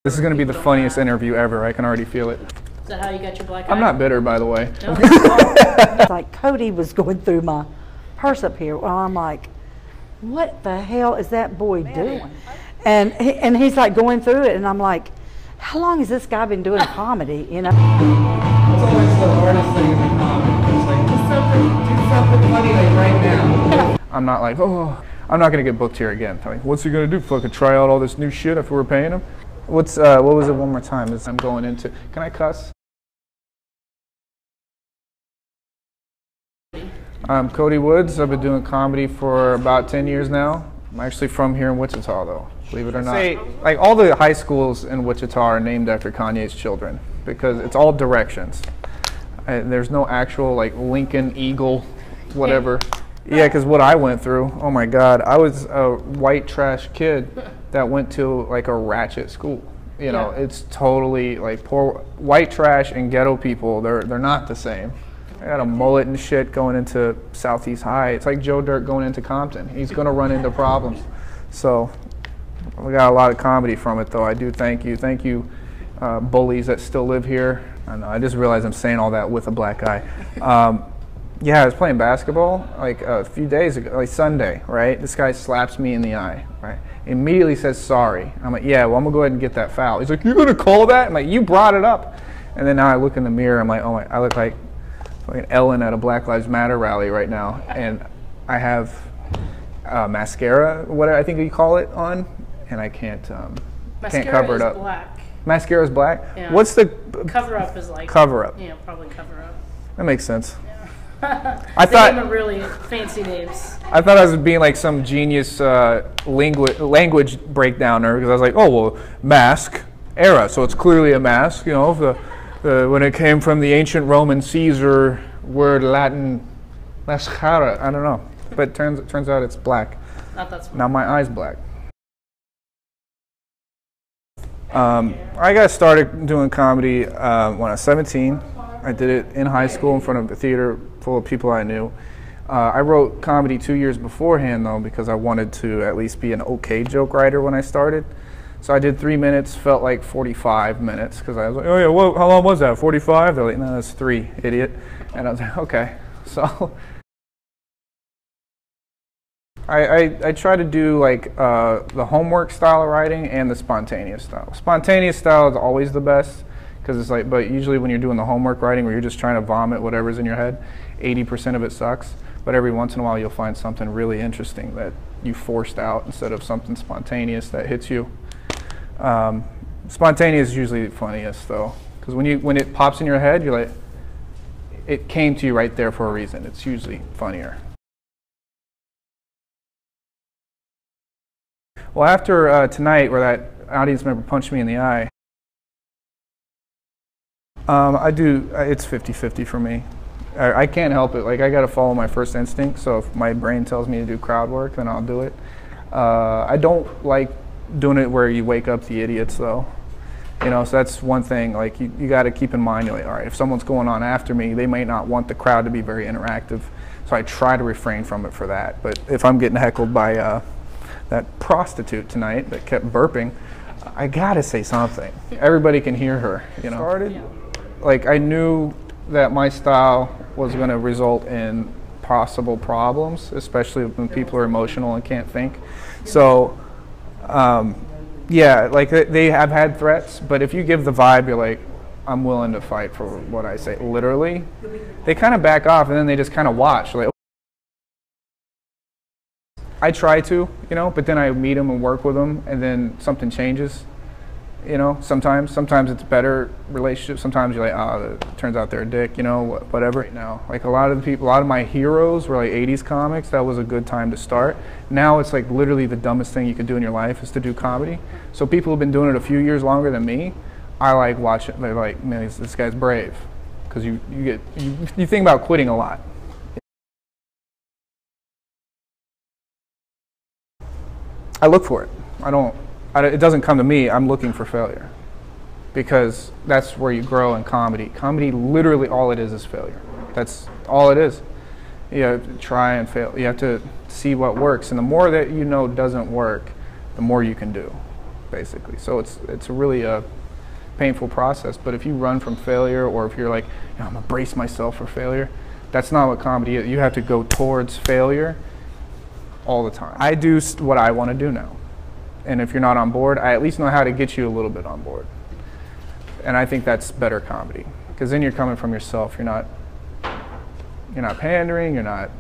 This is going to be the funniest interview ever. I can already feel it. Is that how you got your black eye? I'm not bitter, by the way. No? It's like Cody was going through my purse up here. Well, I'm like, what the hell is that boy doing? And he's like going through it, and I'm like, how long has this guy been doing comedy? You know. That's always the hardest thing in the comedy. It's like, do something funny like right now. I'm not like, oh, I'm not going to get booked here again. Like, what's he going to do? Fucking try out all this new shit if we're paying him? What was it one more time? I'm going into, can I cuss? I'm Cody Woods. I've been doing comedy for about 10 years now. I'm actually from here in Wichita, though, believe it or not. Like, all the high schools in Wichita are named after Kanye's children because it's all directions. There's no actual, like, Lincoln, Eagle, whatever. Yeah, because what I went through, oh my God, I was a white trash kid that went to like a ratchet school. You know, it's totally like poor white trash and ghetto people. They're not the same. I got a mullet and shit going into Southeast High. It's like Joe Dirt going into Compton. He's gonna run into problems. So we got a lot of comedy from it, though. I do thank you, bullies that still live here. I know. I just realized I'm saying all that with a black eye. Yeah, I was playing basketball like a few days ago, like Sunday, right? This guy slaps me in the eye, right? Immediately says sorry. I'm like, yeah, well, I'm gonna go ahead and get that foul. He's like, you're gonna call that? I'm like, you brought it up. And then now I look in the mirror, I'm like, oh my, I look like fucking Ellen at a Black Lives Matter rally right now. And I have mascara, what I think you call it, on, and I can't cover it up. Black. Mascara's black? Yeah. What's the cover up is like cover up? Yeah, probably cover up. That makes sense. I thought they were really fancy names. I thought I was being like some genius language breakdowner because I was like, oh well, mask era, so it's clearly a mask. You know, when it came from the ancient Roman Caesar word Latin mascara. I don't know, but it turns out it's black. Not that smart. Now my eye's black. I got started doing comedy when I was 17. I did it in high school in front of a theater full of people I knew. I wrote comedy 2 years beforehand, though, because I wanted to at least be an okay joke writer when I started. So I did 3 minutes, felt like 45 minutes, because I was like, oh yeah, well, how long was that, 45? They're like, no, that's 3, idiot. And I was like, okay. So I try to do like the homework style of writing and the spontaneous style. Spontaneous style is always the best. Because it's like, but usually when you're doing the homework writing where you're just trying to vomit whatever's in your head, 80% of it sucks. But every once in a while you'll find something really interesting that you forced out instead of something spontaneous that hits you. Spontaneous is usually the funniest though. Because when it pops in your head, you're like, it came to you right there for a reason. It's usually funnier. Well, after tonight where that audience member punched me in the eye, it's 50-50 for me. I can't help it. Like, I got to follow my first instinct. So if my brain tells me to do crowd work, then I'll do it. I don't like doing it where you wake up the idiots, though. You know, so that's one thing. Like, you got to keep in mind, you're like, all right, if someone's going on after me, they may not want the crowd to be very interactive. So I try to refrain from it for that. But if I'm getting heckled by that prostitute tonight that kept burping, I got to say something. Everybody can hear her, you know. Like, I knew that my style was going to result in possible problems, especially when people are emotional and can't think. So, yeah, like they have had threats, but if you give the vibe, you're like, I'm willing to fight for what I say, literally, they kind of back off and then they just kind of watch. Like, I try to, you know, but then I meet them and work with them and then something changes. You know, sometimes it's better relationship. Sometimes you're like, oh, it turns out they're a dick, you know, whatever. Right now, like a lot of my heroes were like 80s comics. That was a good time to start. Now it's like literally the dumbest thing you could do in your life is to do comedy. So people who've been doing it a few years longer than me, I like watch it. They're like, man, this guy's brave, because you think about quitting a lot. I look for it. It doesn't come to me. I'm looking for failure, because that's where you grow in comedy. Comedy, literally all it is failure. That's all it is. You have to try and fail. You have to see what works, and the more that you know doesn't work, the more you can do. basically. So it's really a painful process. But if you run from failure, or if you're like, I'm gonna brace myself for failure, that's not what comedy is. You have to go towards failure all the time. I do what I want to do now, and if you're not on board, I at least know how to get you a little bit on board. And I think that's better comedy, because then you're coming from yourself. You're not pandering. You're not,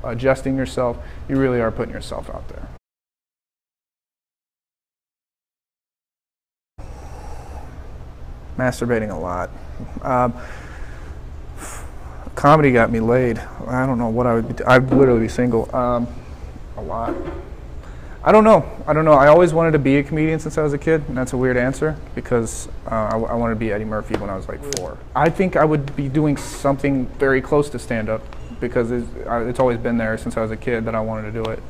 adjusting yourself. You really are putting yourself out there. Masturbating a lot. Comedy got me laid. I don't know what I would be. I'd literally be single. A lot. I don't know. I always wanted to be a comedian since I was a kid, and that's a weird answer, because I wanted to be Eddie Murphy when I was like 4. I think I would be doing something very close to stand-up, because it's always been there since I was a kid that I wanted to do it.